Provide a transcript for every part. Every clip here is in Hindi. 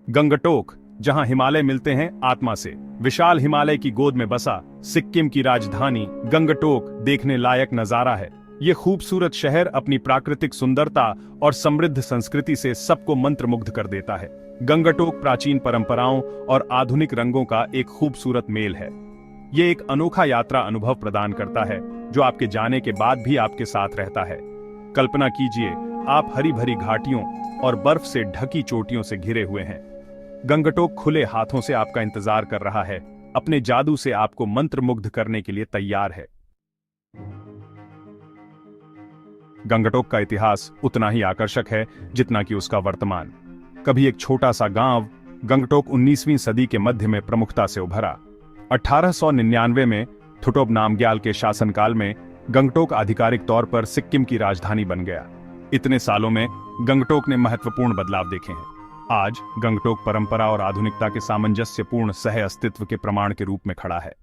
गंगटोक, जहां हिमालय मिलते हैं आत्मा से। विशाल हिमालय की गोद में बसा सिक्किम की राजधानी गंगटोक देखने लायक नजारा है। ये खूबसूरत शहर अपनी प्राकृतिक सुंदरता और समृद्ध संस्कृति से सबको मंत्रमुग्ध कर देता है। गंगटोक प्राचीन परंपराओं और आधुनिक रंगों का एक खूबसूरत मेल है। ये एक अनोखा यात्रा अनुभव प्रदान करता है जो आपके जाने के बाद भी आपके साथ रहता है। कल्पना कीजिए, आप हरी भरी घाटियों और बर्फ से ढकी चोटियों से घिरे हुए हैं। गंगटोक खुले हाथों से आपका इंतजार कर रहा है, अपने जादू से आपको मंत्रमुग्ध करने के लिए तैयार है। गंगटोक का इतिहास उतना ही आकर्षक है जितना कि उसका वर्तमान। कभी एक छोटा सा गांव, गंगटोक 19वीं सदी के मध्य में प्रमुखता से उभरा। 1899 में थुटोब नामग्याल के शासनकाल में गंगटोक आधिकारिक तौर पर सिक्किम की राजधानी बन गया। इतने सालों में गंगटोक ने महत्वपूर्ण बदलाव देखे हैं। आज गंगटोक परंपरा और आधुनिकता के सामंजस्यपूर्ण सह अस्तित्व के प्रमाण के रूप में खड़ा है।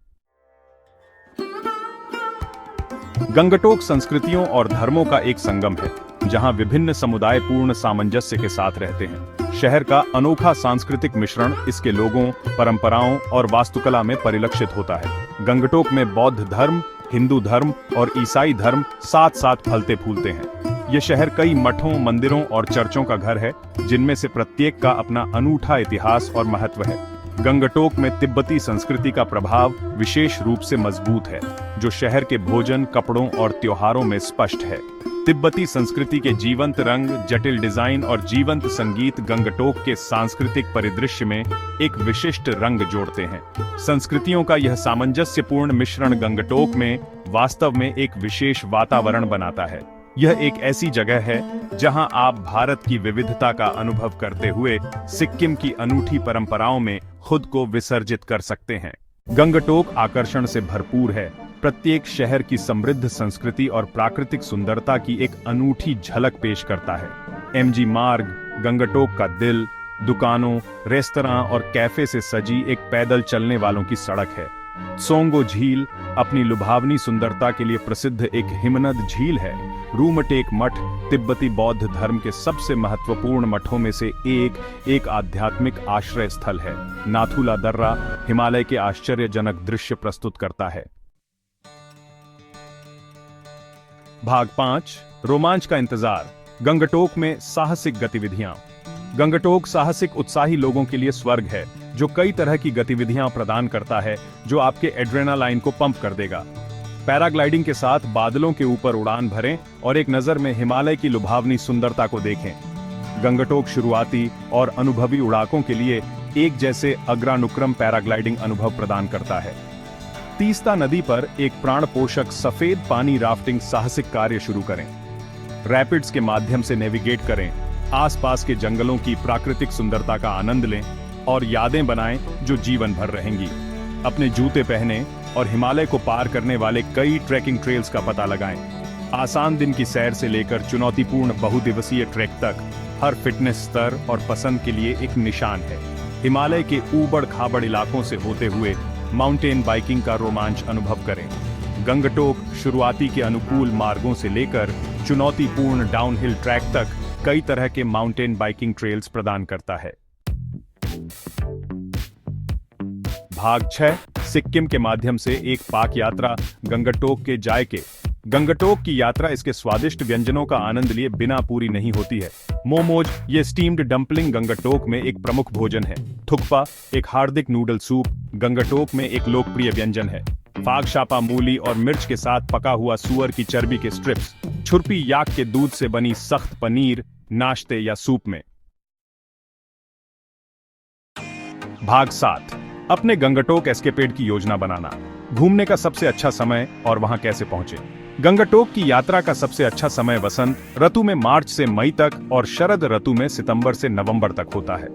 गंगटोक संस्कृतियों और धर्मों का एक संगम है, जहां विभिन्न समुदाय पूर्ण सामंजस्य के साथ रहते हैं। शहर का अनोखा सांस्कृतिक मिश्रण इसके लोगों, परंपराओं और वास्तुकला में परिलक्षित होता है। गंगटोक में बौद्ध धर्म, हिंदू धर्म और ईसाई धर्म साथ साथ फलते फूलते हैं। ये शहर कई मठों, मंदिरों और चर्चों का घर है, जिनमें से प्रत्येक का अपना अनूठा इतिहास और महत्व है। गंगटोक में तिब्बती संस्कृति का प्रभाव विशेष रूप से मजबूत है, जो शहर के भोजन, कपड़ों और त्योहारों में स्पष्ट है। तिब्बती संस्कृति के जीवंत रंग, जटिल डिजाइन और जीवंत संगीत गंगटोक के सांस्कृतिक परिदृश्य में एक विशिष्ट रंग जोड़ते हैं। संस्कृतियों का यह सामंजस्यपूर्ण मिश्रण गंगटोक में वास्तव में एक विशेष वातावरण बनाता है। यह एक ऐसी जगह है जहां आप भारत की विविधता का अनुभव करते हुए सिक्किम की अनूठी परंपराओं में खुद को विसर्जित कर सकते हैं। गंगटोक आकर्षण से भरपूर है। प्रत्येक शहर की समृद्ध संस्कृति और प्राकृतिक सुंदरता की एक अनूठी झलक पेश करता है। एमजी मार्ग, गंगटोक का दिल, दुकानों, रेस्तरां और कैफे से सजी एक पैदल चलने वालों की सड़क है। त्सोंगो झील अपनी लुभावनी सुंदरता के लिए प्रसिद्ध एक हिमनद झील है। रूमटेक मठ तिब्बती बौद्ध धर्म के सबसे महत्वपूर्ण मठों में से एक आध्यात्मिक आश्रय स्थल है। नाथुला दर्रा हिमालय के आश्चर्यजनक दृश्य प्रस्तुत करता है। भाग 5, रोमांच का इंतजार। गंगटोक में साहसिक गतिविधियां। गंगटोक साहसिक उत्साही लोगों के लिए स्वर्ग है, जो कई तरह की गतिविधियां प्रदान करता है जो आपके एड्रेनालाइन को पंप कर देगा। पैराग्लाइडिंग के साथ बादलों के ऊपर उड़ान भरें और एक नजर में हिमालय की लुभावनी सुंदरता को देखें। गंगटोक शुरुआती और अनुभवी उड़ाकों के लिए एक जैसे अग्रानुक्रम पैराग्लाइडिंग अनुभव प्रदान करता है। तीस्ता नदी पर एक प्राणपोषक सफेद पानी राफ्टिंग साहसिक कार्य शुरू करें। रैपिड्स के माध्यम से नेविगेट करें, आसपास के जंगलों की प्राकृतिक सुंदरता का आनंद लें और यादें बनाएं जो जीवन भर रहेंगी। अपने जूते पहनें और हिमालय को पार करने वाले कई ट्रैकिंग ट्रेल्स का पता लगाएं। आसान दिन की सैर से लेकर चुनौतीपूर्ण बहुदिवसीय ट्रैक तक, हर फिटनेस स्तर और पसंद के लिए एक निशान है। हिमालय के ऊबड़ खाबड़ इलाकों से होते हुए माउंटेन बाइकिंग का रोमांच अनुभव करें। गंगटोक शुरुआती के अनुकूल मार्गों से लेकर चुनौतीपूर्ण डाउनहिल ट्रैक तक कई तरह के माउंटेन बाइकिंग ट्रेल्स प्रदान करता है। भाग 6, सिक्किम के माध्यम से एक पाक यात्रा। गंगटोक के जायके। गंगटोक की यात्रा इसके स्वादिष्ट व्यंजनों का आनंद लिए बिना पूरी नहीं होती है। मोमोज, ये स्टीम्ड डंपलिंग गंगटोक में एक प्रमुख भोजन है। थुक्पा, एक हार्दिक नूडल सूप, गंगटोक में एक लोकप्रिय व्यंजन है। फागशापा मूली और मिर्च के साथ पका हुआ सुअर की चर्बी के स्ट्रिप्स। छुरपी याक के दूध से बनी सख्त पनीर, नाश्ते या सूप में। भाग 7, अपने गंगटोक एस्केपेड की योजना बनाना। घूमने का सबसे अच्छा समय और वहां कैसे पहुंचे। गंगटोक की यात्रा का सबसे अच्छा समय वसंत ऋतु में मार्च से मई तक और शरद ऋतु में सितंबर से नवंबर तक होता है।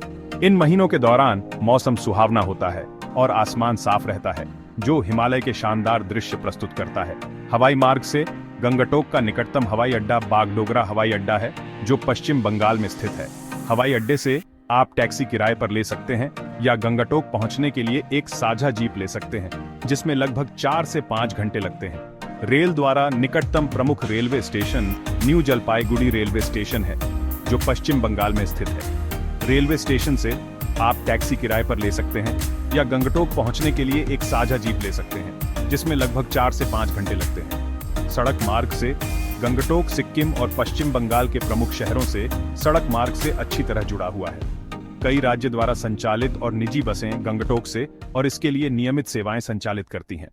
इन महीनों के दौरान मौसम सुहावना होता है और आसमान साफ रहता है, जो हिमालय के शानदार दृश्य प्रस्तुत करता है। हवाई मार्ग से गंगटोक का निकटतम हवाई अड्डा बागडोगरा हवाई अड्डा है, जो पश्चिम बंगाल में स्थित है। हवाई अड्डे से आप टैक्सी किराए पर ले सकते हैं या गंगटोक पहुंचने के लिए एक साझा जीप ले सकते हैं, जिसमें लगभग 4 से 5 घंटे लगते हैं। रेल द्वारा निकटतम प्रमुख railway station new Jalpaiguri railway station है, जो पश्चिम बंगाल में स्थित है। रेलवे स्टेशन से आप टैक्सी किराए पर ले सकते हैं या गंगटोक पहुंचने के लिए एक साझा जीप ले सकते हैं, जिसमें लगभग 4 से 5 घंटे लगते हैं। सड़क मार्ग से गंगटोक सिक्किम और पश्चिम बंगाल के प्रमुख शहरों से सड़क मार्ग से अच्छी तरह जुड़ा हुआ है। कई राज्य द्वारा संचालित और निजी बसें गंगटोक से और इसके लिए नियमित सेवाएं संचालित करती हैं।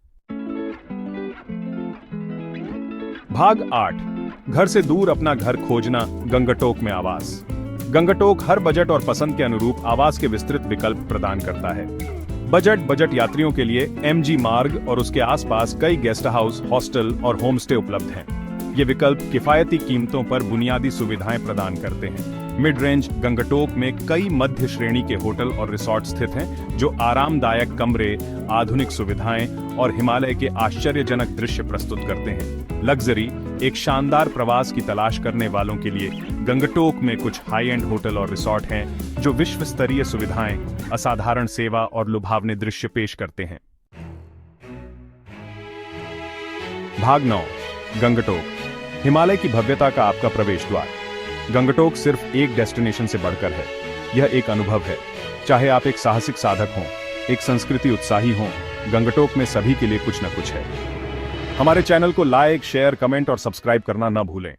भाग 8, घर से दूर अपना घर खोजना, गंगटोक में आवास। गंगटोक हर बजट और पसंद के अनुरूप आवास के विस्तृत विकल्प प्रदान करता है। बजट यात्रियों के लिए एमजी मार्ग और उसके आसपास कई गेस्ट हाउस, हॉस्टल और होमस्टे उपलब्ध हैं। ये विकल्प किफायती कीमतों पर बुनियादी सुविधाएं प्रदान करते हैं। मिड रेंज गंगटोक में कई मध्य श्रेणी के होटल और रिसोर्ट स्थित हैं, जो आरामदायक कमरे, आधुनिक सुविधाएं और हिमालय के आश्चर्यजनक दृश्य प्रस्तुत करते हैं। लग्जरी, एक शानदार प्रवास की तलाश करने वालों के लिए गंगटोक में कुछ हाई एंड होटल और रिसोर्ट हैं, जो विश्व स्तरीय सुविधाएं, असाधारण सेवा और लुभावने दृश्य पेश करते हैं। भाग 9, गंगटोक, हिमालय की भव्यता का आपका प्रवेश द्वार। गंगटोक सिर्फ एक डेस्टिनेशन से बढ़कर है, यह एक अनुभव है। चाहे आप एक साहसिक साधक हों, एक संस्कृति उत्साही हों, गंगटोक में सभी के लिए कुछ न कुछ है। हमारे चैनल को लाइक, शेयर, कमेंट और सब्सक्राइब करना न भूलें।